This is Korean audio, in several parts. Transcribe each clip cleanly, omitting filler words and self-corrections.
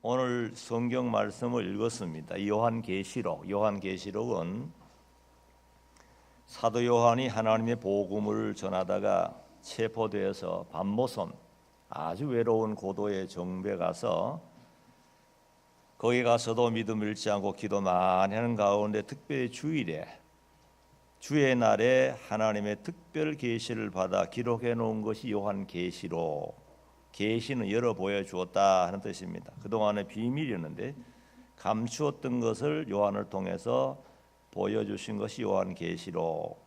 오늘 성경 말씀을 읽었습니다. 요한계시록은 사도 요한이 하나님의 복음을 전하다가 체포되어서 밤모섬 아주 외로운 고도의 정부에 가서 거기 가서도 믿음 잃지 않고 기도 많이 하는 가운데 특별히 주의 날에 하나님의 특별 계시를 받아 기록해 놓은 것이 요한계시록. 계시는 열어 보여주었다 하는 뜻입니다. 그동안의 비밀이었는데 감추었던 것을 요한을 통해서 보여주신 것이 요한계시록.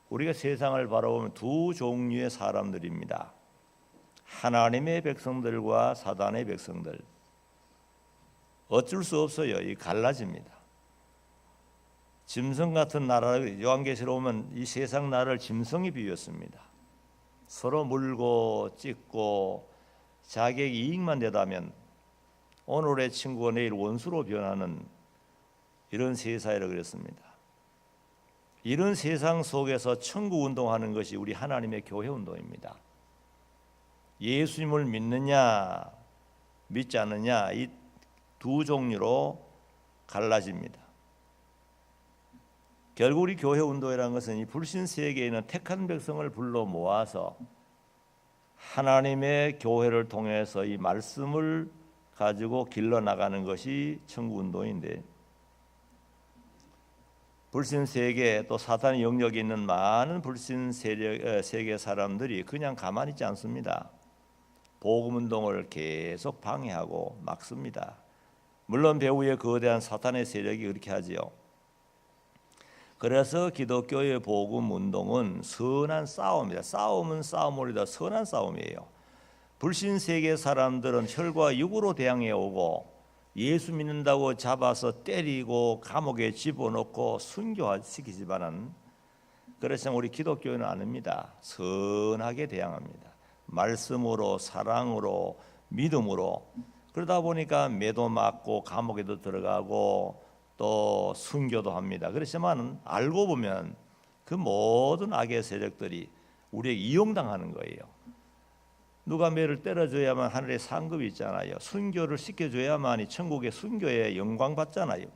우리가 세상을 바라보면 두 종류의 사람들입니다. 하나님의 백성들과 사단의 백성들. 어쩔 수 없어요. 이 갈라집니다. 짐승 같은 나라, 요한계시록 보면 이 세상 나라를 짐승이 비유했습니다. 서로 물고 찢고 자기에게 이익만 되다면 오늘의 친구가 내일 원수로 변하는 이런 세상이라고 그랬습니다. 이런 세상 속에서 천국 운동하는 것이 우리 하나님의 교회 운동입니다. 예수님을 믿느냐 믿지 않느냐 이 두 종류로 갈라집니다. 결국 우리 교회 운동이라는 것은 이 불신 세계에 있는 택한 백성을 불러 모아서 하나님의 교회를 통해서 이 말씀을 가지고 길러나가는 것이 천국 운동인데, 불신 세계 또 사탄의 영역에 있는 많은 불신 세계 사람들이 그냥 가만히 있지 않습니다. 복음 운동을 계속 방해하고 막습니다. 물론 배후에 거대한 사탄의 세력이 그렇게 하지요. 그래서 기독교의 복음 운동은 선한 싸움이다. 싸움은 싸움으로다 선한 싸움이에요. 불신 세계 사람들은 혈과 육으로 대항해 오고 예수 믿는다고 잡아서 때리고 감옥에 집어넣고 순교시키지만은, 그렇지만 우리 기독교는 아닙니다. 선하게 대항합니다. 말씀으로, 사랑으로, 믿음으로. 그러다 보니까 매도 맞고 감옥에도 들어가고 또 순교도 합니다. 그렇지만 알고 보면 그 모든 악의 세력들이 우리에게 이용당하는 거예요. 누가 매를 때려줘야만 하늘에 상급이 있잖아요. 순교를 시켜줘야만이 천국의 순교에 영광 받잖아요.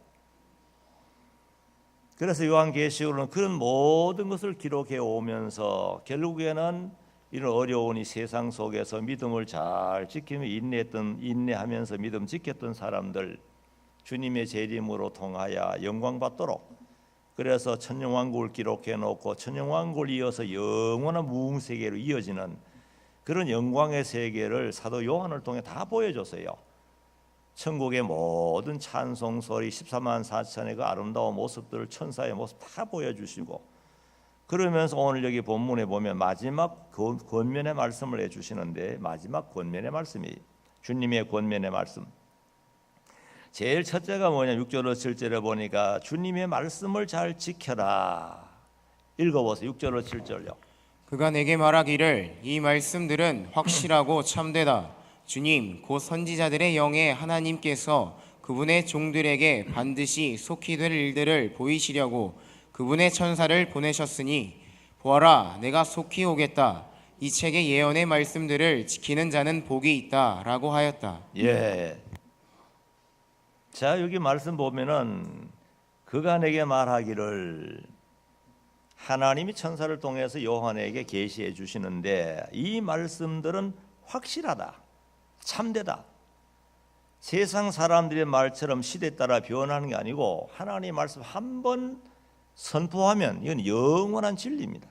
그래서 요한계시록은 그런 모든 것을 기록해 오면서 결국에는 이런 어려운 이 세상 속에서 믿음을 잘 지키며 인내하면서 믿음 지켰던 사람들, 주님의 재림으로 통하여 영광 받도록, 그래서 천년왕국을 기록해 놓고 천년왕국을 이어서 영원한 무궁세계로 이어지는 그런 영광의 세계를 사도 요한을 통해 다 보여줬어요. 천국의 모든 찬송 소리 14만 4천의 그 아름다운 모습들을, 천사의 모습 다 보여주시고, 그러면서 오늘 여기 본문에 보면 마지막 권면의 말씀을 해주시는데, 마지막 권면의 말씀이 주님의 권면의 말씀. 제일 첫째가 뭐냐, 6절로 7절에 보니까 주님의 말씀을 잘 지켜라. 읽어보세요. 6절로 7절요. 그가 내게 말하기를 이 말씀들은 확실하고 참되다. 주님 곧 선지자들의 영에 하나님께서 그분의 종들에게 반드시 속히 될 일들을 보이시려고 그분의 천사를 보내셨으니 보아라 내가 속히 오겠다. 이 책의 예언의 말씀들을 지키는 자는 복이 있다 라고 하였다. 예. 자, 여기 말씀 보면은 그가 내게 말하기를, 하나님이 천사를 통해서 요한에게 계시해 주시는데 이 말씀들은 확실하다, 참되다. 세상 사람들의 말처럼 시대에 따라 변하는 게 아니고 하나님의 말씀 한 번 선포하면 이건 영원한 진리입니다.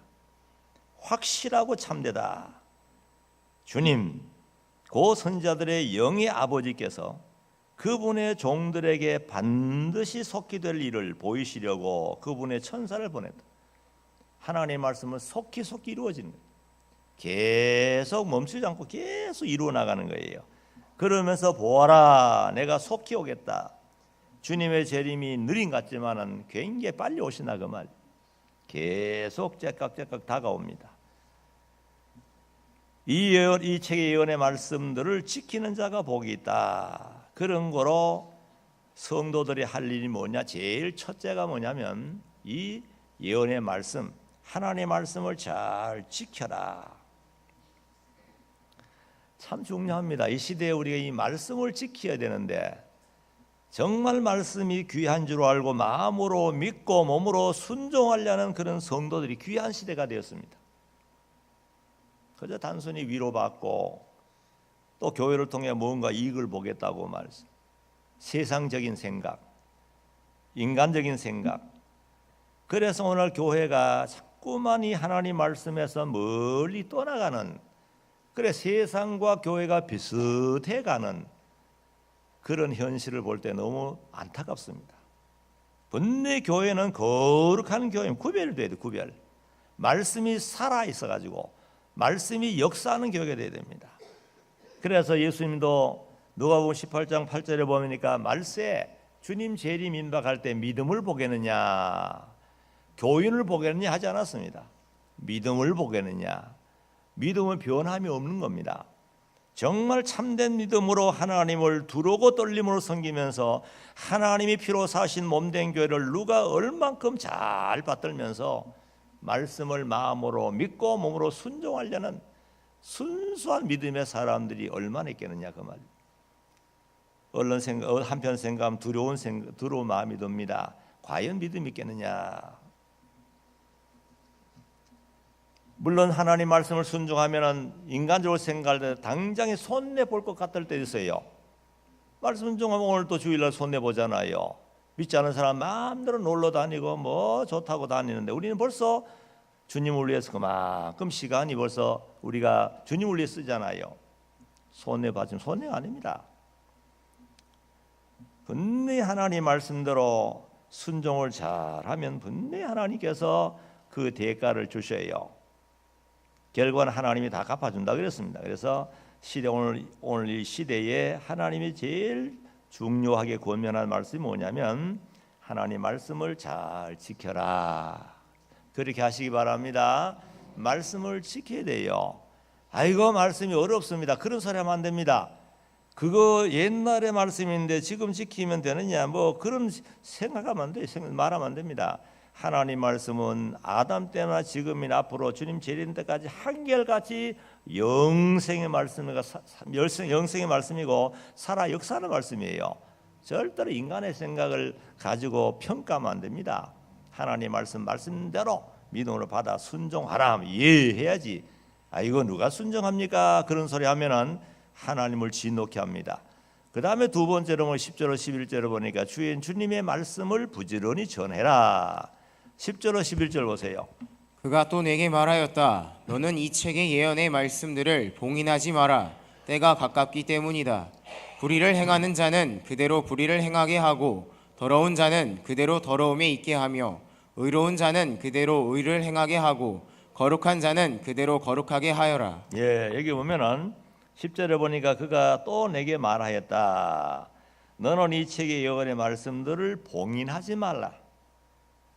확실하고 참되다. 주님, 고 선지자들의 영의 아버지께서 그분의 종들에게 반드시 속히 될 일을 보이시려고 그분의 천사를 보냈다. 하나님의 말씀은 속히 이루어지는 거예요. 계속 멈추지 않고 계속 이루어 나가는 거예요. 그러면서 보아라 내가 속히 오겠다. 주님의 재림이 느린 것 같지만은 굉장히 빨리 오시나 그 말. 계속 째깍째깍 다가옵니다. 이 책의 예언의 말씀들을 지키는 자가 복이 있다. 그런 거로 성도들이 할 일이 뭐냐? 제일 첫째가 뭐냐면 이 예언의 말씀, 하나님의 말씀을 잘 지켜라. 참 중요합니다. 이 시대에 우리가 이 말씀을 지켜야 되는데 정말 말씀이 귀한 줄 알고 마음으로 믿고 몸으로 순종하려는 그런 성도들이 귀한 시대가 되었습니다. 그저 단순히 위로받고 또 교회를 통해 뭔가 이익을 보겠다고 말씀, 세상적인 생각, 인간적인 생각. 그래서 오늘 교회가 자꾸만 이 하나님 말씀에서 멀리 떠나가는, 그래 세상과 교회가 비슷해가는 그런 현실을 볼 때 너무 안타깝습니다. 분명히 교회는 거룩한 교회는 구별돼야 돼. 구별. 말씀이 살아 있어가지고 말씀이 역사하는 교회가 돼야 됩니다. 그래서 예수님도 누가복음 18장 8절에 보니까 말세 주님 재림 임박할 때 믿음을 보겠느냐 교인을 보겠느냐 하지 않았습니다. 믿음을 보겠느냐. 믿음은 변함이 없는 겁니다. 정말 참된 믿음으로 하나님을 두려고 떨림으로 섬기면서 하나님이 피로 사신 몸된 교회를 누가 얼만큼 잘 받들면서 말씀을 마음으로 믿고 몸으로 순종하려는 순수한 믿음의 사람들이 얼마나 있겠느냐 그 말. 얼른 한편 생각하면 두려운 마음이 듭니다. 과연 믿음이 있겠느냐. 물론 하나님 말씀을 순종하면 인간적으로 생각할 때 당장에 손해 볼 것 같을 때 있어요. 말씀 순종하면 오늘 또 주일날 손해 보잖아요. 믿지 않은 사람 마음대로 놀러 다니고 뭐 좋다고 다니는데 우리는 벌써 주님을 위해서 그만큼 시간이 벌써 우리가 주님을 위해 쓰잖아요. 손해 받으면 손해가 아닙니다. 분명히 하나님 말씀대로 순종을 잘하면 분명히 하나님께서 그 대가를 주셔요. 결과는 하나님이 다 갚아준다 그랬습니다. 그래서 오늘 이 시대에 하나님이 제일 중요하게 권면한 말씀이 뭐냐면 하나님 말씀을 잘 지켜라. 그렇게 하시기 바랍니다. 말씀을 지켜야 돼요. 아이고 말씀이 어렵습니다. 그런 소리 하면 안 됩니다. 그거 옛날의 말씀인데 지금 지키면 되느냐 뭐 그런 생각하면 안 돼요. 말하면 안 됩니다. 하나님 말씀은 아담 때나 지금이나 앞으로 주님 재림 때까지 한결같이 영생의 말씀이고 살아 역사하는 말씀이에요. 절대로 인간의 생각을 가지고 평가하면 안 됩니다. 하나님 말씀대로 믿음으로 받아 순종하라 하면 이해해야지. 이거 누가 순종합니까? 그런 소리 하면은 하나님을 진노케 합니다. 그 다음에 두 번째로 10절 11절을 보니까 주님의 말씀을 부지런히 전해라. 10절 11절 보세요. 그가 또 내게 말하였다. 너는 이 책의 예언의 말씀들을 봉인하지 마라. 때가 가깝기 때문이다. 불의를 행하는 자는 그대로 불의를 행하게 하고 더러운 자는 그대로 더러움에 있게 하며 의로운 자는 그대로 의를 행하게 하고 거룩한 자는 그대로 거룩하게 하여라. 예, 여기 보면은 10절에 보니까 그가 또 내게 말하였다. 너는 이 책의 예언의 말씀들을 봉인하지 말라.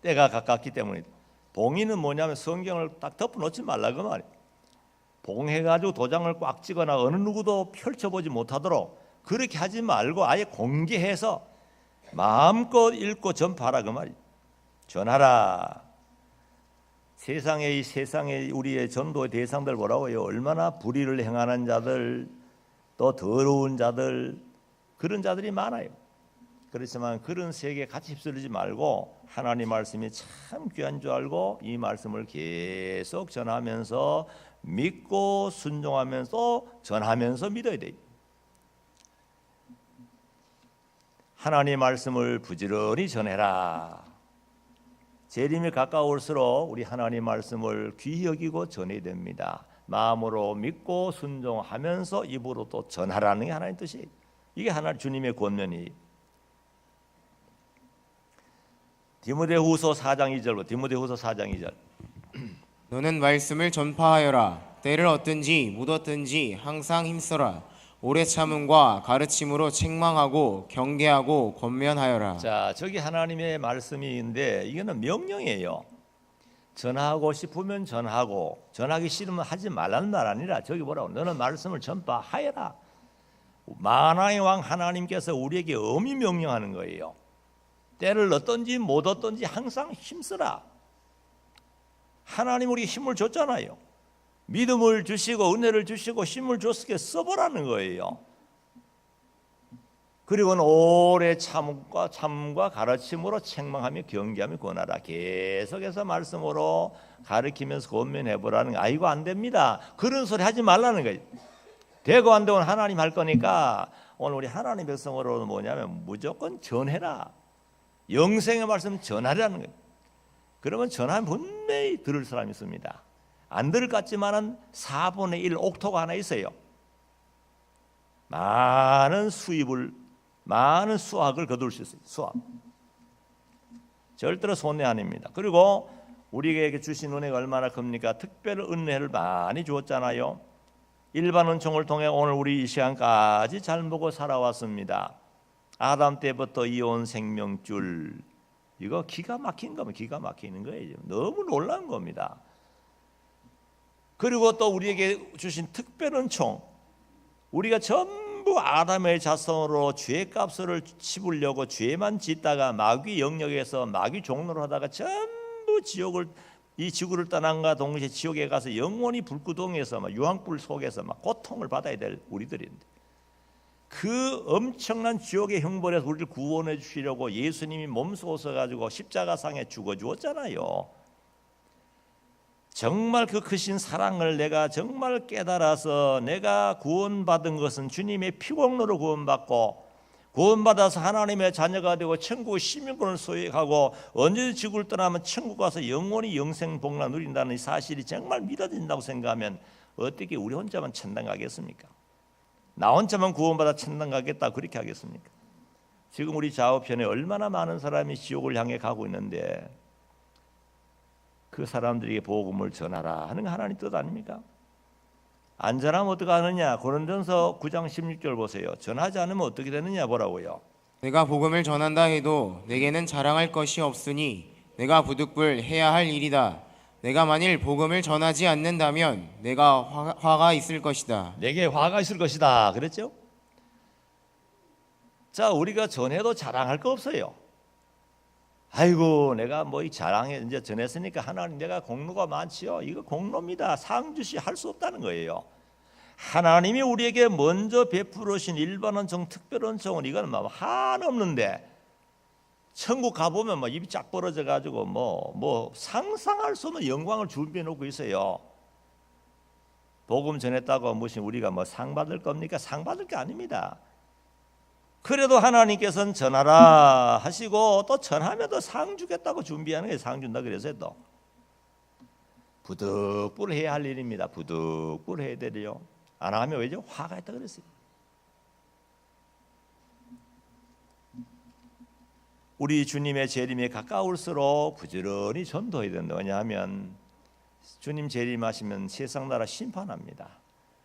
때가 가깝기 때문이다. 봉인은 뭐냐면 성경을 딱 덮어놓지 말라 그 말이에요. 봉해가지고 도장을 꽉 찍거나 어느 누구도 펼쳐보지 못하도록 그렇게 하지 말고 아예 공개해서 마음껏 읽고 전파하라 그 말이에요. 전하라. 세상에 우리의 전도의 대상들 뭐라고요? 얼마나 불의를 행하는 자들, 또 더러운 자들, 그런 자들이 많아요. 그렇지만 그런 세계에 같이 휩쓸리지 말고 하나님 말씀이 참 귀한 줄 알고 이 말씀을 계속 전하면서 믿고 순종하면서 전하면서 믿어야 돼요. 하나님 말씀을 부지런히 전해라. 재림이 가까울수록 우리 하나님 말씀을 귀히 여기고 전해야 됩니다. 마음으로 믿고 순종하면서 입으로 또 전하라는 게 하나님 뜻이에요. 이게 하나님 주님의 권면이. 디모데후서 4장 2절. 디모데후서 4장 2절. 너는 말씀을 전파하여라. 때를 얻든지 묻었든지 항상 힘써라. 오래 참음과 가르침으로 책망하고 경계하고 권면하여라. 자, 저기 하나님의 말씀인데 이거는 명령이에요. 전하고 싶으면 전하고 전하기 싫으면 하지 말라는 말 아니라 저기 뭐라고 너는 말씀을 전파하여라. 만왕의 왕 하나님께서 우리에게 엄히 명령하는 거예요. 때를 얻든지 못 얻든지 항상 힘쓰라. 하나님 우리에게 힘을 줬잖아요. 믿음을 주시고 은혜를 주시고 힘을 줬으니까 써보라는 거예요. 그리고는 오래 참과 가르침으로 책망하며 경계하며 권하라. 계속해서 말씀으로 가르치면서 권면해보라는 거. 아이고 안 됩니다, 그런 소리 하지 말라는 거예요. 되고 안 되고 하나님 할 거니까 오늘 우리 하나님 백성으로는 뭐냐면 무조건 전해라. 영생의 말씀 전하라는 거예요. 그러면 전하면 분명히 들을 사람이 있습니다. 안 들을 것 같지만은 4분의 1 옥토가 하나 있어요. 많은 수확을 거둘 수 있어요. 수확. 절대로 손해 아닙니다. 그리고 우리에게 주신 은혜가 얼마나 큽니까? 특별한 은혜를 많이 주었잖아요. 일반 은총을 통해 오늘 우리 이 시간까지 잘 보고 살아왔습니다. 아담 때부터 이어온 생명줄, 이거 기가 막힌 거면 기가 막히는 거예요. 너무 놀라운 겁니다. 그리고 또 우리에게 주신 특별한 총, 우리가 전부 아담의 자손으로 죄값을 치우려고 죄만 짓다가 마귀 영역에서 마귀 종로를 하다가 전부 이 지구를 떠난과 동시에 지옥에 가서 영원히 불구덩이에서 막 유황불 속에서 막 고통을 받아야 될 우리들인데, 그 엄청난 지옥의 형벌에서 우리를 구원해 주시려고 예수님이 몸소 오셔가지고 십자가상에 죽어 주었잖아요. 정말 그 크신 사랑을 내가 정말 깨달아서 내가 구원받은 것은 주님의 피공로로 구원받고, 구원받아서 하나님의 자녀가 되고 천국의 시민권을 소유하고 언제든지 지구를 떠나면 천국 가서 영원히 영생 복락을 누린다는 사실이 정말 믿어진다고 생각하면 어떻게 우리 혼자만 천당 가겠습니까? 나 혼자만 구원받아 천당 가겠다 그렇게 하겠습니까? 지금 우리 좌우편에 얼마나 많은 사람이 지옥을 향해 가고 있는데 그 사람들에게 복음을 전하라 하는 거 하나님 뜻 아닙니까? 안 전하면 어떻게 하느냐? 고린도전서 9장 16절 보세요. 전하지 않으면 어떻게 되느냐 보라고요. 내가 복음을 전한다 해도 내게는 자랑할 것이 없으니 내가 부득불 해야 할 일이다. 내가 만일 복음을 전하지 않는다면 내가 화가 있을 것이다. 내게 화가 있을 것이다 그랬죠? 자, 우리가 전해도 자랑할 거 없어요. 아이고 내가 뭐 이 자랑해 이제 전했으니까 하나님 내가 공로가 많지요. 이거 공로입니다. 상 주시 할 수 없다는 거예요. 하나님이 우리에게 먼저 베풀으신 일반 은총, 특별 은총은 이건 뭐 한없는데, 천국 가보면 뭐 입이 쫙 벌어져 가지고 뭐 상상할 수 없는 영광을 준비해 놓고 있어요. 복음 전했다고 무슨 우리가 뭐 상 받을 겁니까? 상 받을 게 아닙니다. 그래도 하나님께서는 전하라 하시고 또 전하면 또 상 주겠다고 준비하는 게 상 준다 그래서 또 부득불 해야 할 일입니다. 부득불 해야 되려. 안 하면 왜죠? 화가 있다 그랬어요. 우리 주님의 재림에 가까울수록 부지런히 전도해야 된다. 왜냐하면 주님 재림하시면 세상 나라 심판합니다.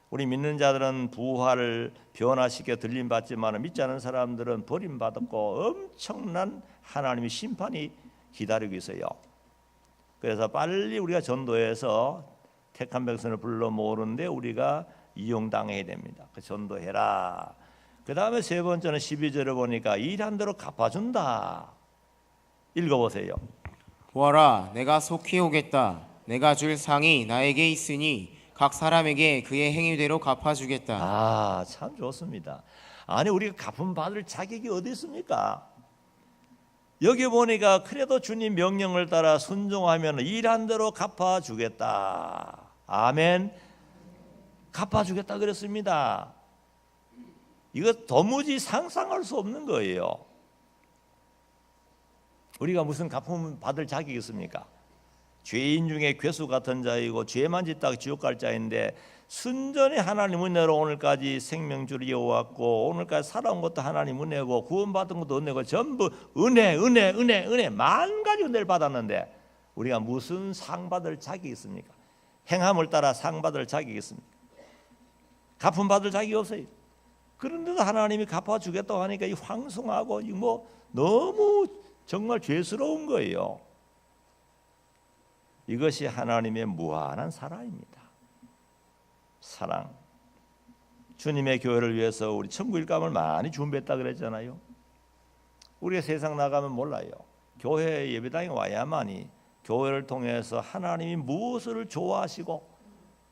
우리 믿는 자들은 부활을 변화시켜 들림받지만 믿지 않은 사람들은 버림받았고 엄청난 하나님의 심판이 기다리고 있어요. 그래서 빨리 우리가 전도해서 택한 백성을 불러 모으는데 우리가 이용당해야 됩니다. 그 전도해라. 그 다음에 세 번째는 12절을 보니까 일한 대로 갚아준다. 읽어보세요. 보아라, 내가 속히 오겠다. 내가 줄 상이 나에게 있으니 각 사람에게 그의 행위대로 갚아주겠다. 아, 참 좋습니다. 아니 우리가 갚음 받을 자격이 어디 있습니까? 여기 보니까 그래도 주님 명령을 따라 순종하면 일한 대로 갚아주겠다. 아멘. 갚아주겠다 그랬습니다. 이거 도무지 상상할 수 없는 거예요. 우리가 무슨 갚음 받을 자격이 있습니까? 죄인 중에 괴수 같은 자이고 죄만 짓다가 지옥 갈 자인데 순전히 하나님 은혜로 오늘까지 생명줄을 이어왔고 오늘까지 살아온 것도 하나님 은혜고 구원받은 것도 은혜고 전부 은혜 만 가지 은혜를 받았는데 우리가 무슨 상 받을 자격이 있습니까? 행함을 따라 상 받을 자격이 있습니까? 갚음 받을 자격이 없어요. 그런데도 하나님이 갚아주겠다고 하니까 이 황송하고 뭐 너무 정말 죄스러운 거예요. 이것이 하나님의 무한한 사랑입니다. 사랑. 주님의 교회를 위해서 우리 천국 일감을 많이 준비했다 그랬잖아요. 우리가 세상 나가면 몰라요. 교회 예배당에 와야만이 교회를 통해서 하나님이 무엇을 좋아하시고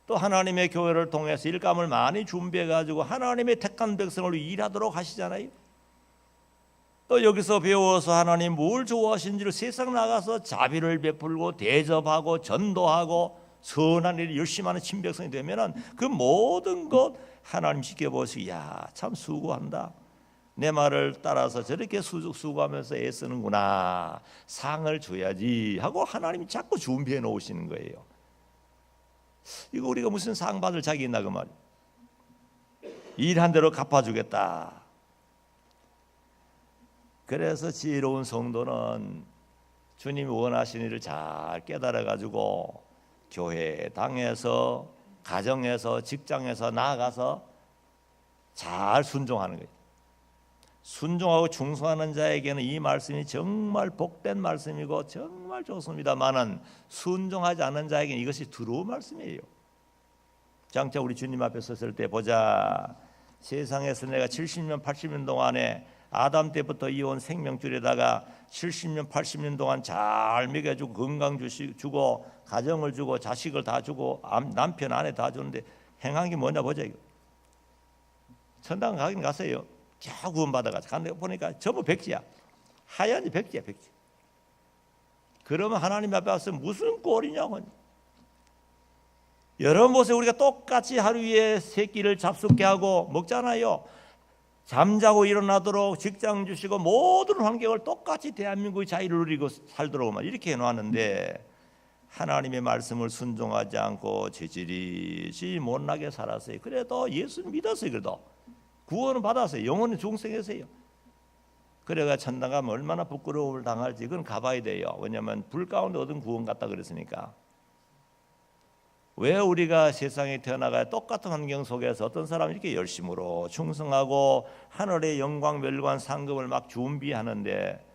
또 하나님의 교회를 통해서 일감을 많이 준비해 가지고 하나님의 택한 백성을 위해 일하도록 하시잖아요. 또 여기서 배워서 하나님 뭘 좋아하시는지를 세상 나가서 자비를 베풀고 대접하고 전도하고 선한 일을 열심히 하는 친백성이 되면은 그 모든 것 하나님 지켜보시고 야, 참 수고한다. 내 말을 따라서 저렇게 수고하면서 애쓰는구나. 상을 줘야지 하고 하나님이 자꾸 준비해 놓으시는 거예요. 이거 우리가 무슨 상 받을 자격이 있나 그 말이에요. 일한 대로 갚아주겠다. 그래서 지혜로운 성도는 주님이 원하시는 일을 잘 깨달아 가지고 교회, 당에서, 가정에서, 직장에서 나아가서 잘 순종하는 거예요. 순종하고 충성하는 자에게는 이 말씀이 정말 복된 말씀이고 정말 좋습니다만은 순종하지 않는 자에게는 이것이 두려운 말씀이에요. 장차 우리 주님 앞에 섰을 때 보자. 세상에서 내가 70년 80년 동안에 아담 때부터 이어온 생명줄에다가 70년 80년 동안 잘 먹여주고 건강 주고 가정을 주고 자식을 다 주고 남편 아내 다 주는데 행한 게 뭐냐 보자. 이거 천당 가긴 갔어요. 쫙 구원받아가지고 갔는데 보니까 전부 백지야. 하얀이 백지야 백지. 그러면 하나님 앞에 와서 무슨 꼴이냐고. 여러분 보세요. 우리가 똑같이 하루에 세 끼를 잡숫게 하고 먹잖아요. 잠자고 일어나도록 직장 주시고 모든 환경을 똑같이 대한민국의 자유를 누리고 살도록 이렇게 해놓았는데 하나님의 말씀을 순종하지 않고 저질이지 못나게 살았어요. 그래도 예수를 믿었어요. 그래도 구원은 받았어요. 영원히 중생했어요. 그래가 천당 가면 얼마나 부끄러움을 당할지 그건 가봐야 돼요. 왜냐하면 불 가운데 얻은 구원 같다 그랬으니까. 왜 우리가 세상에 태어나가 똑같은 환경 속에서 어떤 사람이 이렇게 열심으로 충성하고 하늘의 영광 멸관 상급을 막 준비하는데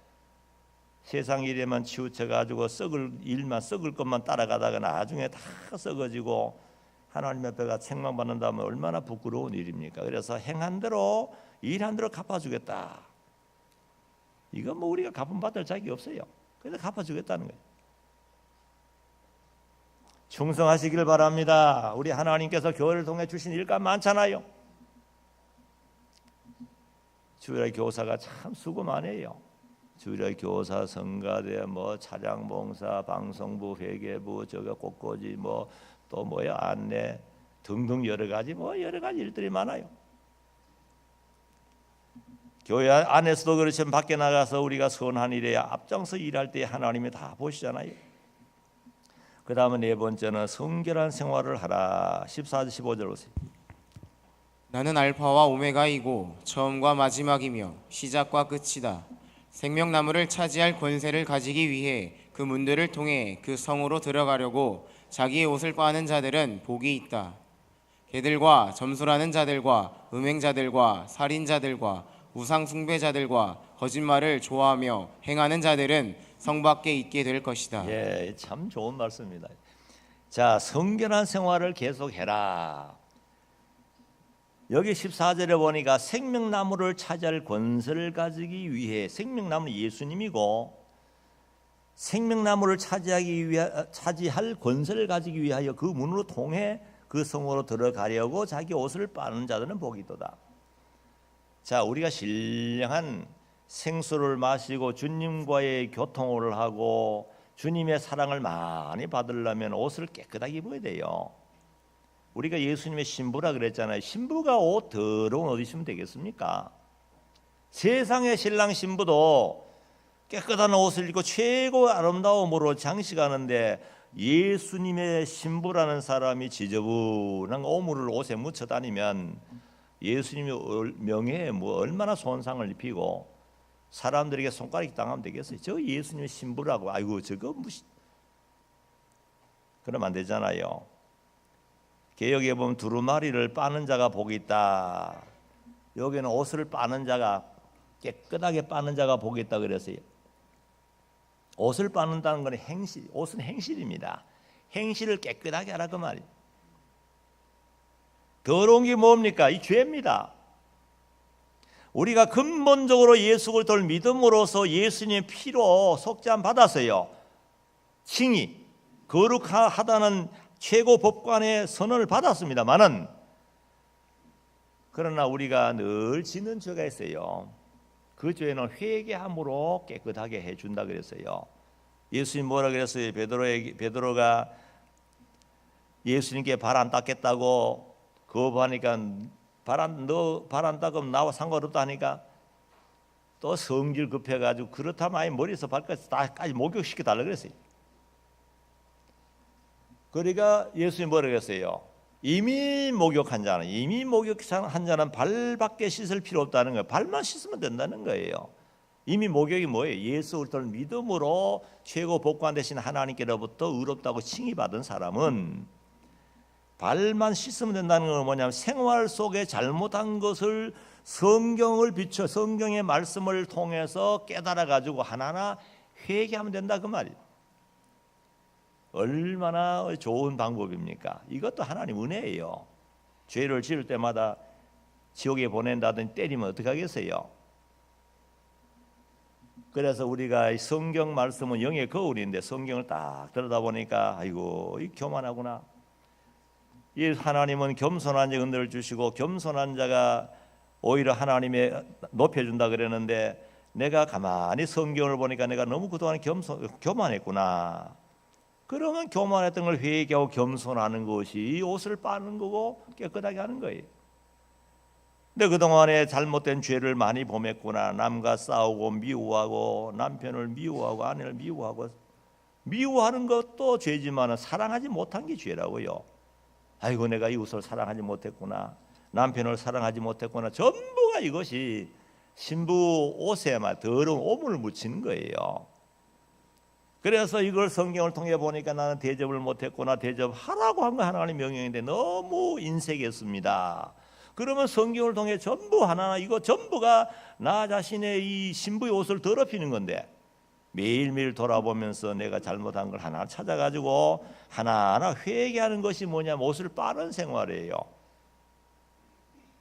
세상 일에만 치우쳐가지고 썩을 것만 따라가다가 나중에 다 썩어지고 하나님 앞에가 책망받는다면 얼마나 부끄러운 일입니까? 그래서 행한 대로 일한 대로 갚아주겠다. 이건 뭐 우리가 갚음받을 자격이 없어요. 그래서 갚아주겠다는 거예요. 충성하시길 바랍니다. 우리 하나님께서 교회를 통해 주신 일감 많잖아요. 주일의 교사가 참 수고 많이 해요. 주일의 교사, 성가대, 뭐 차량봉사, 방송부, 회계부, 저거 꽃꽂이, 뭐 또 뭐야 안내 등등 여러 가지 일들이 많아요. 교회 안에서도 그렇지만 밖에 나가서 우리가 선한 일에 앞장서 일할 때 하나님이 다 보시잖아요. 그 다음에 네 번째는 성결한 생활을 하라. 14절 15절 보세요. 나는 알파와 오메가이고 처음과 마지막이며 시작과 끝이다. 생명나무를 차지할 권세를 가지기 위해 그 문들을 통해 그 성으로 들어가려고 자기의 옷을 빠는 자들은 복이 있다. 개들과 점술하는 자들과 음행자들과 살인자들과 우상 숭배자들과 거짓말을 좋아하며 행하는 자들은 성 밖에 있게 될 것이다. 예, 참 좋은 말씀입니다. 자, 성결한 생활을 계속해라. 여기 14절에 보니까 생명나무를 차지할 권세를 가지기 위해, 생명나무는 예수님이고 생명나무를 차지할 권세를 가지기 위하여 그 문으로 통해 그 성으로 들어가려고 자기 옷을 빠는 자들은 복이 있도다. 자, 우리가 신령한 생수를 마시고 주님과의 교통을 하고 주님의 사랑을 많이 받으려면 옷을 깨끗하게 입어야 돼요. 우리가 예수님의 신부라 그랬잖아요. 신부가 옷 더러운 옷 입으면 되겠습니까? 세상의 신랑 신부도 깨끗한 옷을 입고 최고 아름다움으로 장식하는데 예수님의 신부라는 사람이 지저분한 오물을 옷에 묻혀 다니면 예수님의 명예에 뭐 얼마나 손상을 입히고 사람들에게 손가락이 당하면 되겠어요. 저 예수님의 신부라고 아이고 저거 무시 그러면 안 되잖아요. 개역에 보면 두루마리를 빠는 자가 복이 있다. 여기는 옷을 빠는 자가 깨끗하게 빠는 자가 복이 있다 그랬어요. 옷을 빠는다는 건 행실, 옷은 행실입니다. 행실을 깨끗하게 하라 그 말이에요. 더러운 게 뭡니까? 이 죄입니다. 우리가 근본적으로 예수 그리스도를 믿음으로써 예수님의 피로 속죄함 받았어요. 칭의, 거룩하다는 최고 법관의 선언을 받았습니다만은, 그러나 우리가 늘 짓는 죄가 있어요. 그 죄는 회개함으로 깨끗하게 해준다 그랬어요. 예수님 뭐라 그랬어요? 베드로가 예수님께 발 안 닦겠다고 거부하니까 너 발 안 닦으면 나와 상관없다 하니까 또 성질 급해가지고 그렇다면 아예 머리에서 발까지 다까지 목욕시켜 달라 그랬어요. 그러니까 예수님 뭐라 그랬어요? 이미 목욕한 자는 발밖에 씻을 필요 없다는 거예요. 발만 씻으면 된다는 거예요. 이미 목욕이 뭐예요? 예수 그리스도를 믿음으로 최고 복관 되신 하나님께로부터 의롭다고 칭의받은 사람은 발만 씻으면 된다는 건 뭐냐면, 생활 속에 잘못한 것을 성경을 비춰 성경의 말씀을 통해서 깨달아 가지고 하나하나 회개하면 된다 그 말이에요. 얼마나 좋은 방법입니까? 이것도 하나님 은혜예요. 죄를 지을 때마다 지옥에 보낸다든지 때리면 어떻게 하겠어요? 그래서 우리가 성경 말씀은 영의 거울인데 성경을 딱 들여다보니까 아이고 이 교만하구나. 이 하나님은 겸손한 자 은혜를 주시고 겸손한 자가 오히려 하나님의 높여준다 그랬는데, 내가 가만히 성경을 보니까 내가 너무 그동안 교만했구나. 그러면 교만했던 걸 회개하고 겸손하는 것이 옷을 빠는 거고 깨끗하게 하는 거예요. 근데 그동안에 잘못된 죄를 많이 범했구나. 남과 싸우고 미워하고 남편을 미워하고 아내를 미워하는 것도 죄지만 사랑하지 못한 게 죄라고요. 아이고 내가 이웃을 사랑하지 못했구나, 남편을 사랑하지 못했구나. 전부가 이것이 신부 옷에만 더러운 오물을 묻히는 거예요. 그래서 이걸 성경을 통해 보니까 나는 대접을 못했구나. 대접하라고 한 거 하나님 명령인데 너무 인색했습니다. 그러면 성경을 통해 전부 하나하나 이거 전부가 나 자신의 이 신부의 옷을 더럽히는 건데, 매일매일 돌아보면서 내가 잘못한 걸 하나 찾아가지고 하나하나 회개하는 것이 뭐냐면 옷을 빠는 생활이에요.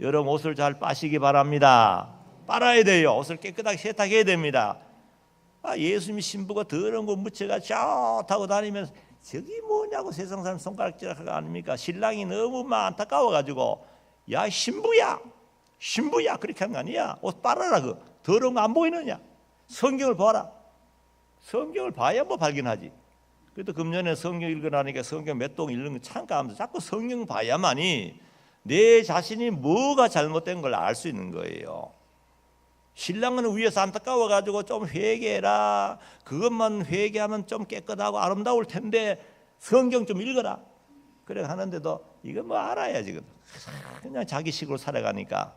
여러분 옷을 잘 빠시기 바랍니다. 빨아야 돼요. 옷을 깨끗하게 세탁해야 됩니다. 예수님 신부가 더러운 거 묻혀가 좋다고 다니면서 저기 뭐냐고 세상 사람 손가락질하가 아닙니까? 신랑이 너무 안타까워가지고 야 신부야 그렇게 한 거 아니야. 옷 빨아라. 그 더러운 거 안 보이느냐? 성경을 봐라. 성경을 봐야 뭐 발견하지. 그래도 금년에 성경 읽으라니까 성경 몇 동 읽는 거 참가하면서 자꾸 성경 봐야만이 내 자신이 뭐가 잘못된 걸 알 수 있는 거예요. 신랑은 위에서 안타까워가지고 좀 회개해라. 그것만 회개하면 좀 깨끗하고 아름다울 텐데 성경 좀 읽어라. 그래 하는데도 이건 뭐 알아야지. 그냥 자기 식으로 살아가니까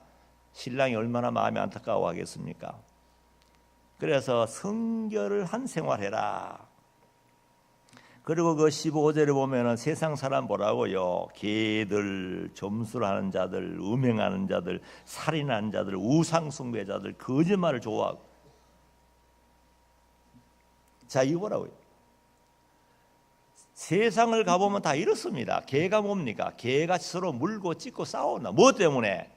신랑이 얼마나 마음이 안타까워하겠습니까? 그래서 성결을 한 생활해라. 그리고 그 15절에 보면은 세상 사람 뭐라고요? 개들, 점술 하는 자들, 음행하는 자들, 살인하는 자들, 우상숭배자들, 거짓말을 좋아하고. 자, 이거 뭐라고요? 세상을 가보면 다 이렇습니다. 개가 뭡니까? 개가 서로 물고 찢고 싸운다. 뭐 때문에?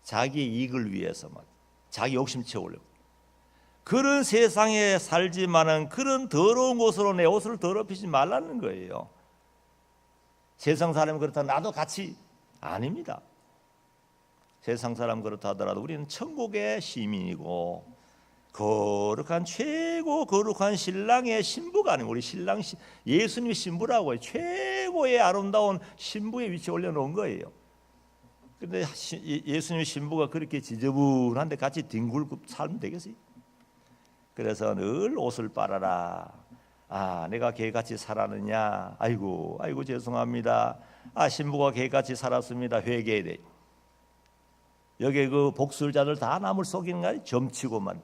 자기 이익을 위해서만, 자기 욕심 채우려고. 그런 세상에 살지만은 그런 더러운 곳으로 내 옷을 더럽히지 말라는 거예요. 세상 사람이 그렇다 나도 같이 아닙니다. 세상 사람 그렇다 하더라도 우리는 천국의 시민이고 거룩한 최고 거룩한 신랑의 신부가 아니고 우리 신랑 예수님의 신부라고 최고의 아름다운 신부의 위치에 올려놓은 거예요. 그런데 예수님의 신부가 그렇게 지저분한데 같이 뒹굴고 살면 되겠어요? 그래서 늘 옷을 빨아라. 내가 개같이 살았느냐? 아이고 죄송합니다. 신부가 개같이 살았습니다. 회개해야 돼. 여기 그 복술자들 다 남을 속이는 거 아니에요? 점치고만.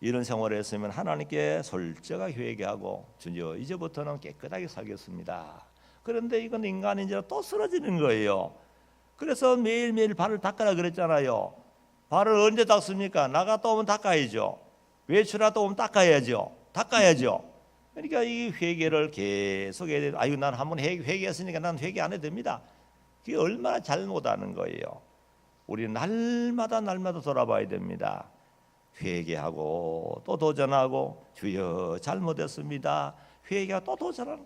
이런 생활을 했으면 하나님께 솔직하게 회개하고 주여 이제부터는 깨끗하게 살겠습니다. 그런데 이건 인간인지라 또 쓰러지는 거예요. 그래서 매일매일 발을 닦으라 그랬잖아요. 발을 언제 닦습니까? 나갔다 오면 닦아야죠. 외출하다 오면 닦아야죠. 그러니까 이 회개를 계속 해야 돼요. 난 한번 회개했으니까 난 회개 안 해도 됩니다. 그게 얼마나 잘못하는 거예요. 우리는 날마다 돌아봐야 됩니다. 회개하고 또 도전하고 주여 잘못했습니다. 회개하고 또 도전하는.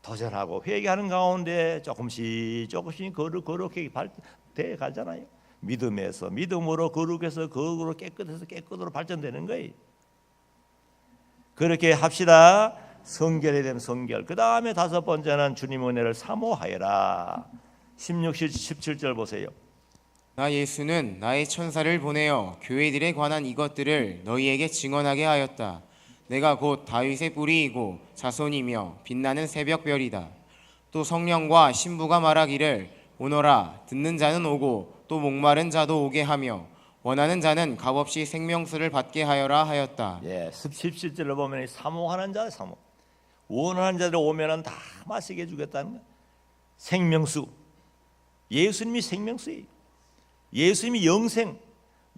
도전하고 회개하는 가운데 조금씩 거룩하게 돼 가잖아요. 믿음으로 거룩해서 거룩으로 깨끗해서 깨끗으로 발전되는 거예요. 그렇게 합시다. 성결이 되면 성결. 그 다음에 다섯 번째는 주님 은혜를 사모하여라. 16, 17절 보세요. 나 예수는 나의 천사를 보내어 교회들에 관한 이것들을 너희에게 증언하게 하였다. 내가 곧 다윗의 뿌리이고 자손이며 빛나는 새벽별이다. 또 성령과 신부가 말하기를 오너라. 듣는 자는 오고 또 목마른 자도 오게 하며 원하는 자는 값없이 생명수를 받게 하여라 하였다. 17절을 보면 사모하는 자, 사모. 원하는 자들 오면은 다 마시게 해주겠다는 거예요. 생명수. 예수님이 생명수예요. 예수님이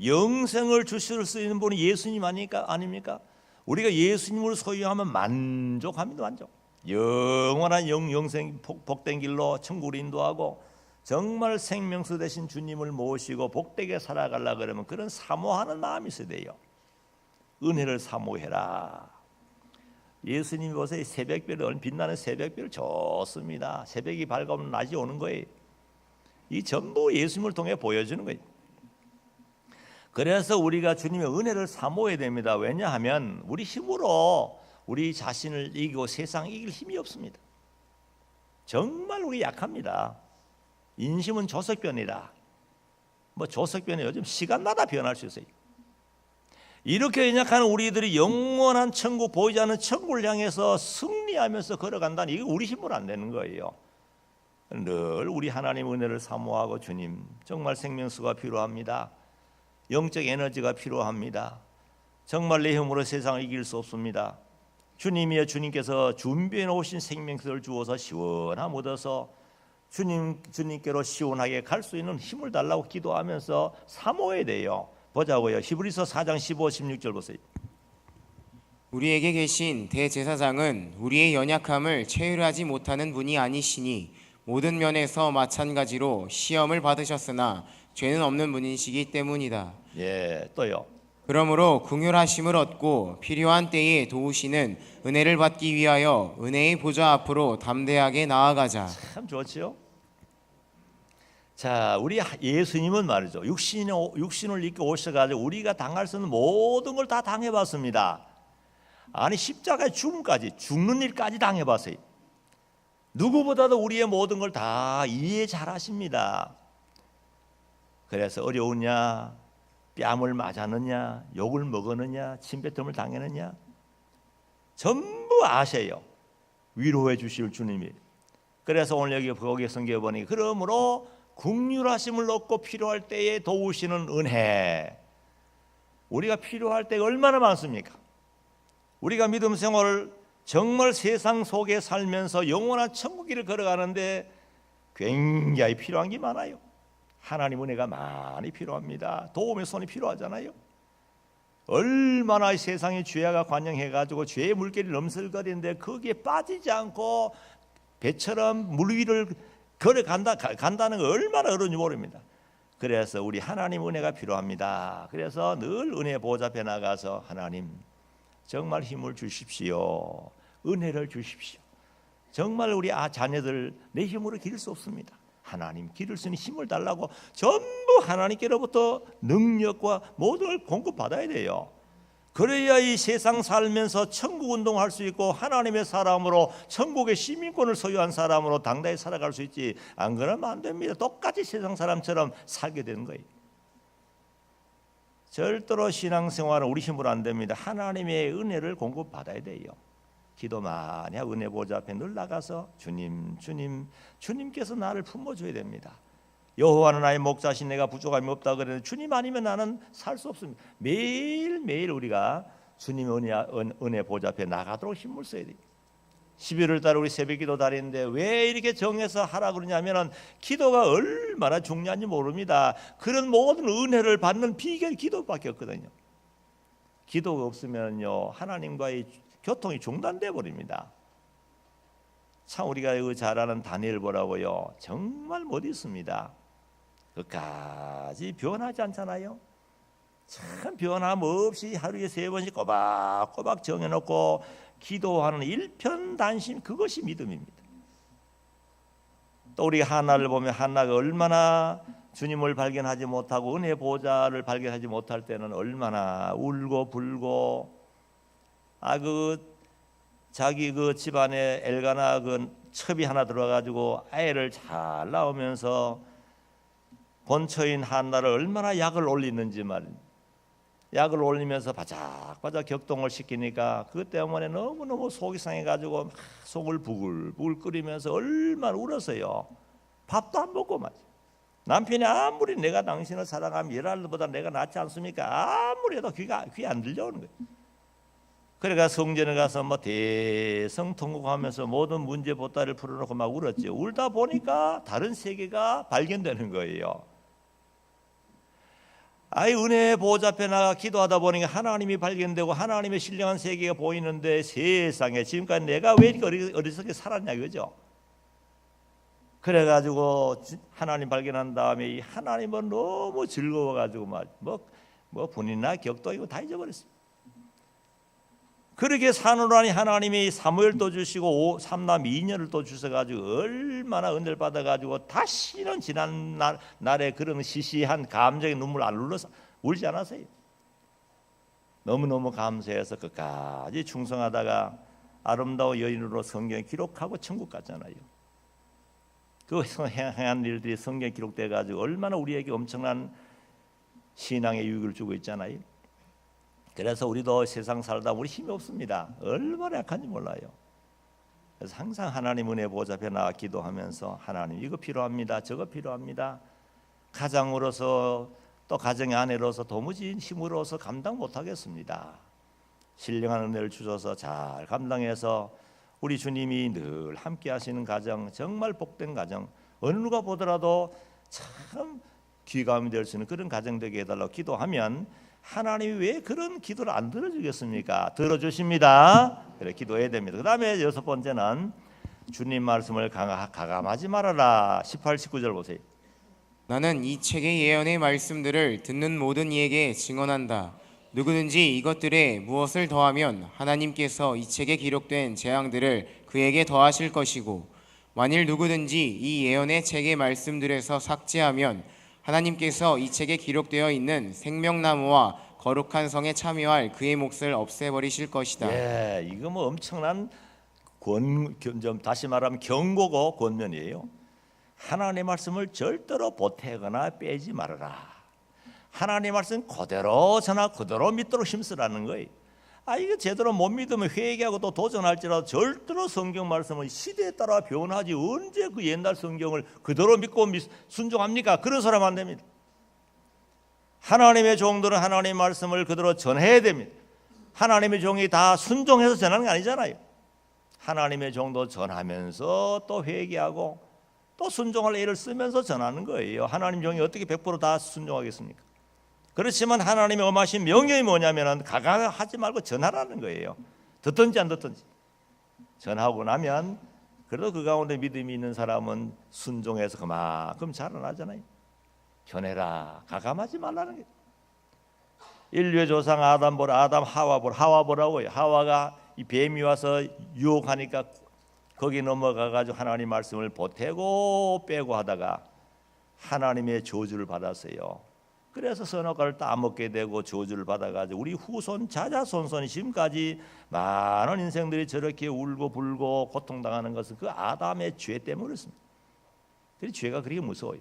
영생을 주실 수 있는 분이 예수님 아닙니까? 우리가 예수님을 소유하면 만족합니다. 만족. 영원한 영생 복된 길로 천국을 인도하고 정말 생명수 되신 주님을 모시고 복되게 살아가려고 그러면 그런 사모하는 마음이 있어야 돼요. 은혜를 사모해라. 예수님이 보세요. 새벽별, 빛나는 새벽별 좋습니다. 새벽이 밝으면 낮이 오는 거예요. 이 전부 예수님을 통해 보여주는 거예요. 그래서 우리가 주님의 은혜를 사모해야 됩니다. 왜냐하면 우리 힘으로 우리 자신을 이기고 세상 이길 힘이 없습니다. 정말 우리 약합니다. 인심은 조석변이다. 조석변이 요즘 시간마다 변할 수 있어요. 이렇게 연약한 우리들이 영원한 천국, 보이지 않는 천국을 향해서 승리하면서 걸어간다는 이게 우리 힘으로 안 되는 거예요. 늘 우리 하나님 은혜를 사모하고 주님 정말 생명수가 필요합니다. 영적 에너지가 필요합니다. 정말 내 힘으로 세상을 이길 수 없습니다. 주님이여 주님께서 준비해 놓으신 생명수를 주어서 시원함 얻어서 주님께로 시원하게 갈 수 있는 힘을 달라고 기도하면서 사모해야 돼요. 보자고요. 히브리서 4장 15, 16절 보세요. 우리에게 계신 대제사장은 우리의 연약함을 체휼하지 못하는 분이 아니시니 모든 면에서 마찬가지로 시험을 받으셨으나 죄는 없는 분이시기 때문이다. 또요. 그러므로 긍휼하심을 얻고 필요한 때에 도우시는 은혜를 받기 위하여 은혜의 보좌 앞으로 담대하게 나아가자. 참 좋지요. 자, 우리 예수님은 말이죠. 육신을 입고 오셔가지고 우리가 당할 수 있는 모든 걸 다 당해봤습니다. 아니 십자가의 죽음까지, 죽는 일까지 당해봤어요. 누구보다도 우리의 모든 걸 다 이해 잘하십니다. 그래서 어려우냐, 뺨을 맞았느냐, 욕을 먹었느냐, 침뱉음을 당했느냐, 전부 아세요. 위로해 주실 주님이. 그래서 오늘 거기 성경에 보니 그러므로 긍휼하심을 얻고 필요할 때에 도우시는 은혜. 우리가 필요할 때가 얼마나 많습니까? 우리가 믿음 생활을 정말 세상 속에 살면서 영원한 천국길을 걸어가는데 굉장히 필요한 게 많아요. 하나님 은혜가 많이 필요합니다. 도움의 손이 필요하잖아요. 얼마나 세상의 죄가 관영해가지고 죄의 물결이 넘실거리는데 거기에 빠지지 않고 배처럼 물 위를 간다는 거 얼마나 어려운지 모릅니다. 그래서 우리 하나님 은혜가 필요합니다. 그래서 늘 은혜 보좌 앞에 나가서 하나님 정말 힘을 주십시오. 은혜를 주십시오. 정말 우리 자녀들 내 힘으로 기를 수 없습니다. 하나님 기를 수 있는 힘을 달라고 전부 하나님께로부터 능력과 모든 걸 공급받아야 돼요. 그래야 이 세상 살면서 천국 운동할 수 있고 하나님의 사람으로 천국의 시민권을 소유한 사람으로 당당히 살아갈 수 있지. 안 그러면 안 됩니다. 똑같이 세상 사람처럼 살게 되는 거예요. 절대로 신앙생활은 우리 힘으로 안 됩니다. 하나님의 은혜를 공급받아야 돼요. 기도 많이 하고 은혜 보좌 앞에 늘 나가서 주님께서 나를 품어줘야 됩니다. 여호와는 나의 목자신 내가 부족함이 없다 그랬는데 주님 아니면 나는 살 수 없습니다. 매일매일 우리가 주님의 은혜 보좌 앞에 나가도록 힘을 써야 돼요. 11월 달에 우리 새벽기도 다니는데 왜 이렇게 정해서 하라 그러냐면 기도가 얼마나 중요한지 모릅니다. 그런 모든 은혜를 받는 비결이 기도밖에 없거든요. 기도가 없으면요 하나님과의 교통이 중단돼 버립니다. 참 우리가 잘 아는 다니엘 보라고요 정말 못 있습니다. 끝까지 변하지 않잖아요. 참 변함 없이 하루에 3번씩 꼬박꼬박 정해놓고 기도하는 일편단심, 그것이 믿음입니다. 또 우리 한나를 보면 한나가 얼마나 주님을 발견하지 못하고 은혜 보좌를 발견하지 못할 때는 얼마나 울고 불고 자기 그 집안에 엘가나 그 첩이 하나 들어가지고 아이를 잘 낳으면서 본처인 한나를 얼마나 약을 올리는지 말입니다. 약을 올리면서 바짝바짝 격동을 시키니까 그것 때문에 너무너무 속이 상해가지고 막 속을 부글부글 끓이면서 얼마나 울었어요. 밥도 안 먹고 말이죠. 남편이 아무리 내가 당신을 사랑하면 예랄보다 내가 낫지 않습니까? 아무리 해도 귀 안 들려오는 거예요. 그래가 성전에 가서 뭐 대성통곡하면서 모든 문제 보따리를 풀어놓고 막 울었지. 울다 보니까 다른 세계가 발견되는 거예요. 은혜 보좌 앞에 나가 기도하다 보니까 하나님이 발견되고 하나님의 신령한 세계가 보이는데 세상에 지금까지 내가 왜 이렇게 어리석게 살았냐 이거죠. 그래가지고 하나님 발견한 다음에 이 하나님은 너무 즐거워가지고 뭐 분이나 격도 이거 다 잊어버렸어요. 그렇게 사노라니 하나님이 사무엘 또 주시고 삼남 2년을 또 주셔가지고 얼마나 은혜를 받아가지고 다시는 지난 날의 그런 시시한 감정의 눈물 안 흘러서 울지 않았어요. 너무너무 감사해서 끝까지 충성하다가 아름다운 여인으로 성경에 기록하고 천국 갔잖아요. 그 행한 일들이 성경에 기록돼 가지고 얼마나 우리에게 엄청난 신앙의 유익을 주고 있잖아요. 그래서 우리도 세상 살다 우리 힘이 없습니다. 얼마나 약한지 몰라요. 그래서 항상 하나님 은혜 보좌 앞에 나와 기도하면서 하나님 이거 필요합니다. 저거 필요합니다. 가장으로서 또 가정의 아내로서 도무지 힘으로서 감당 못하겠습니다. 신령한 은혜를 주셔서 잘 감당해서 우리 주님이 늘 함께 하시는 가정, 정말 복된 가정, 어느 누가 보더라도 참 귀감이 될 수 있는 그런 가정 되게 해달라고 기도하면 하나님이 왜 그런 기도를 안 들어주겠습니까? 들어주십니다. 그래 기도해야 됩니다. 그 다음에 6번째는 주님 말씀을 가감하지 말아라. 18, 19절 보세요. 나는 이 책의 예언의 말씀들을 듣는 모든 이에게 증언한다. 누구든지 이것들에 무엇을 더하면 하나님께서 이 책에 기록된 재앙들을 그에게 더하실 것이고 만일 누구든지 이 예언의 책의 말씀들에서 삭제하면 하나님께서 이 책에 기록되어 있는 생명나무와 거룩한 성에 참여할 그의 몫을 없애버리실 것이다. 예, 이거 뭐 엄청난 다시 말하면 경고고 권면이에요. 하나님의 말씀을 절대로 보태거나 빼지 말아라. 하나님의 말씀 그대로 전하 그대로 믿도록 힘쓰라는 거예요. 이거 제대로 못 믿으면 회개하고 또 도전할지라도 절대로 성경 말씀은 시대에 따라 변하지 언제 그 옛날 성경을 그대로 믿고 순종합니까? 그런 사람 안 됩니다. 하나님의 종들은 하나님의 말씀을 그대로 전해야 됩니다. 하나님의 종이 다 순종해서 전하는 게 아니잖아요. 하나님의 종도 전하면서 또 회개하고 또 순종할 애를 쓰면서 전하는 거예요. 하나님 종이 어떻게 100%다 순종하겠습니까? 그렇지만 하나님의 엄하신 명령이 뭐냐면 가감하지 말고 전하라는 거예요. 듣든지 안 듣든지 전하고 나면 그래도 그 가운데 믿음이 있는 사람은 순종해서 그만큼 자라나잖아요. 전해라. 가감하지 말라는 거예요. 인류의 조상 아담 하와 보라고요. 하와가 이 뱀이 와서 유혹하니까 거기 넘어가가지고 하나님 말씀을 보태고 빼고 하다가 하나님의 저주를 받았어요. 그래서 선악과를 따먹게 되고 저주를 받아가지고 우리 후손 자자손손이 지금까지 많은 인생들이 저렇게 울고 불고 고통당하는 것은 그 아담의 죄 때문에 그렇습니다. 그래서 죄가 그렇게 무서워요.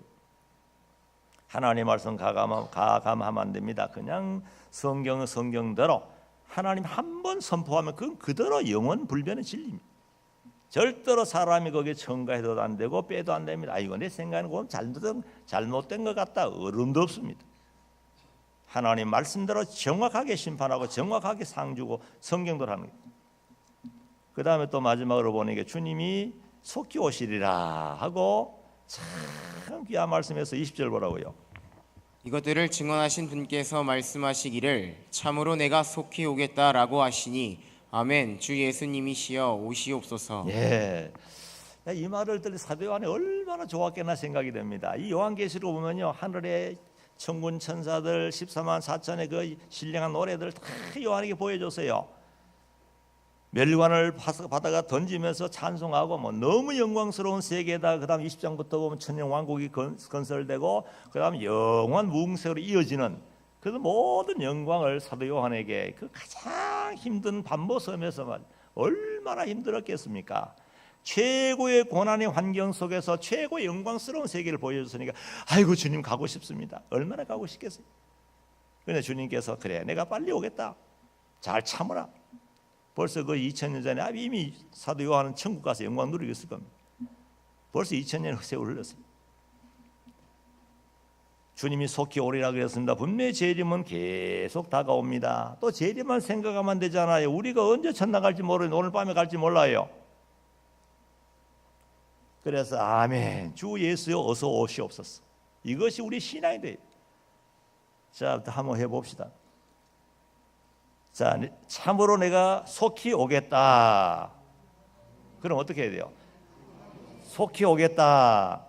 하나님 말씀 가감하면 안 됩니다. 그냥 성경은 성경대로 하나님 한 번 선포하면 그건 그대로 영원 불변의 진리입니다. 절대로 사람이 거기에 첨가해도 안 되고 빼도 안 됩니다. 이거 내 생각에는 잘못된 것 같다. 어른도 없습니다. 하나님 말씀대로 정확하게 심판하고 정확하게 상 주고 성경대로 하는 거예요. 그 다음에 또 마지막으로 보니까 주님이 속히 오시리라 하고 참 귀한 말씀에서 20절 보라고요. 이것들을 증언하신 분께서 말씀하시기를 참으로 내가 속히 오겠다라고 하시니 아멘. 주 예수님이시여 오시옵소서. 예. 이 말을 들은 사도 요한이 얼마나 좋았겠나 생각이 됩니다. 이 요한계시록 보면요, 하늘의 천군 천사들 14만 4천의 그 신령한 노래들 다 요한에게 보여줬어요. 멸관을 바다가 던지면서 찬송하고 뭐 너무 영광스러운 세계다. 그다음 20장부터 보면 천년 왕국이 건설되고 그다음 영원 무궁세로 이어지는 그 모든 영광을 사도 요한에게 그 가장 힘든 반모섬에서 말 얼마나 힘들었겠습니까? 최고의 고난의 환경 속에서 최고의 영광스러운 세계를 보여줬으니까 아이고 주님 가고 싶습니다. 얼마나 가고 싶겠어요? 그런데 주님께서 그래 내가 빨리 오겠다. 잘 참으라. 벌써 그 2000년 전에 이미 사도 요한은 천국 가서 영광 누리고 있을 겁니다. 벌써 2000년 세월 흘렀어요. 주님이 속히 오리라 그랬습니다. 분명히 재림은 계속 다가옵니다. 또 재림만 생각하면 되잖아요. 우리가 언제 천당 갈지 모르는데 오늘 밤에 갈지 몰라요. 그래서 아멘 주 예수여 어서 오시옵소서. 이것이 우리 신앙이 돼요. 자 한번 해봅시다. 자 참으로 내가 속히 오겠다. 그럼 어떻게 해야 돼요? 속히 오겠다.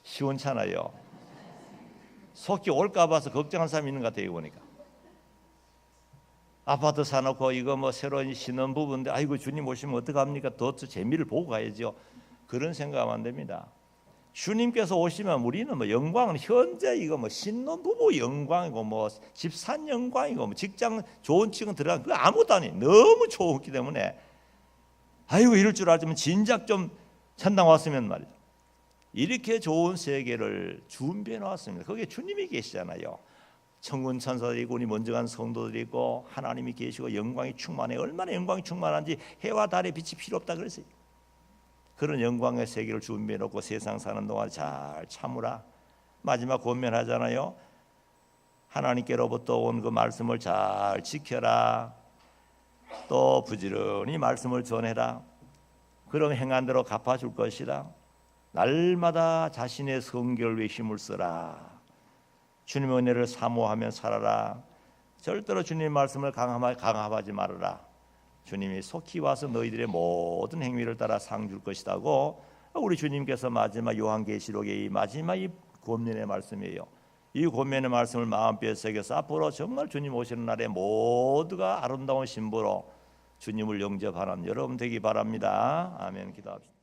시원찮아요. 속히 올까 봐서 걱정한 사람이 있는 것 같아요. 보니까 아파트 사놓고 이거 뭐 새로운 신혼 부부인데 아이고 주님 오시면 어떡합니까? 더 재미를 보고 가야죠. 그런 생각하면 안 됩니다. 주님께서 오시면 우리는 뭐 영광은 현재 이거 뭐 신혼 부부 영광이고 뭐 집산 영광이고 뭐 직장 좋은 직은 들어간 그 아무것도 아니에요. 너무 좋기 때문에 아이고 이럴 줄 알았으면 진작 좀 천당 왔으면 말이죠. 이렇게 좋은 세계를 준비해 놓았습니다. 거기에 주님이 계시잖아요. 천군 천사들이 있고 우리 먼저 간 성도들이 있고 하나님이 계시고 영광이 충만해. 얼마나 영광이 충만한지 해와 달의 빛이 필요 없다 그랬어요. 그런 영광의 세계를 준비해 놓고 세상 사는 동안 잘 참으라. 마지막 권면하잖아요. 하나님께로부터 온 그 말씀을 잘 지켜라. 또 부지런히 말씀을 전해라. 그럼 행한 대로 갚아줄 것이다. 날마다 자신의 성결을 위해 힘을 써라. 주님의 은혜를 사모하며 살아라. 절대로 주님의 말씀을 강압하지 말아라. 주님이 속히 와서 너희들의 모든 행위를 따라 상 줄 것이다고 우리 주님께서 마지막 요한계시록의 이 마지막 이 권면의 말씀이에요. 이 권면의 말씀을 마음뼈에 새겨서 앞으로 정말 주님 오시는 날에 모두가 아름다운 신부로 주님을 영접하는 여러분 되기 바랍니다. 아멘. 기도합시다.